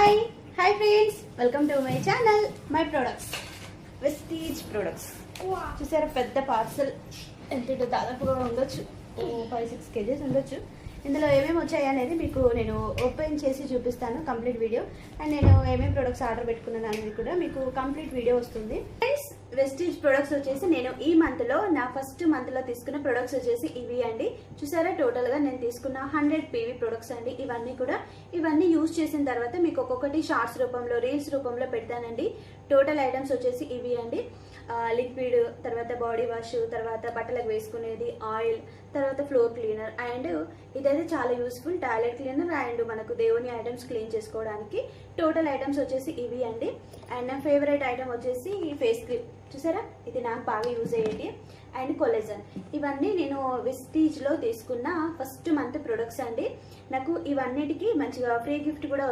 Hi friends, welcome to my channel. My products, Vestige products. చూసారా, పెద్ద parcel ఎంత దాదాపుగా ఉండొచ్చు, 5-6 kgs ఉండొచ్చు. ఇందులో ఏమేమి వచ్చాయి అనేది మీకు నేను ఓపెన్ చేసి చూపిస్తాను, కంప్లీట్ వీడియో. అండ్ నేను ఏమేమి ప్రొడక్ట్స్ ఆర్డర్ పెట్టుకున్నాను అనేది కూడా మీకు కంప్లీట్ వీడియో వస్తుంది. ఫ్రెండ్స్, వెస్టీజ్ ప్రొడక్ట్స్ వచ్చేసి నేను ఈ మంత్లో, నా ఫస్ట్ మంత్లో తీసుకున్న ప్రొడక్ట్స్ వచ్చేసి ఇవి అండి. చూసారా, టోటల్గా నేను తీసుకున్న 100 PV ప్రొడక్ట్స్ అండి. ఇవన్నీ యూజ్ చేసిన తర్వాత మీకు ఒక్కొక్కటి షార్ట్స్ రూపంలో, రీల్స్ రూపంలో పెడతానండి. టోటల్ ఐటమ్స్ వచ్చేసి ఇవి అండి. లిక్విడ్, తర్వాత బాడీ వాష్, తర్వాత బట్టలకు వేసుకునేది ఆయిల్, తర్వాత ఫ్లోర్ క్లీనర్, అండ్ ఇదైతే చాలా యూస్ఫుల్ టాయిలెట్ క్లీనర్ అండ్ మనకు దేవుని ఐటమ్స్ క్లీన్ చేసుకోవడానికి. టోటల్ ఐటమ్స్ వచ్చేసి ఇవి అండి. అండ్ నా ఫేవరెట్ ఐటమ్ వచ్చేసి ఈ ఫేస్ క్రీమ్. చూసారా, ఇది నాకు బాగా యూజ్ అయ్యేది. అండ్ కొలెజన్. ఇవన్నీ నేను వెస్టీజ్లో తీసుకున్న ఫస్ట్ మంత్ ప్రొడక్ట్స్ అండి. నాకు ఇవన్నిటికీ మంచిగా ఫ్రీ గిఫ్ట్ కూడా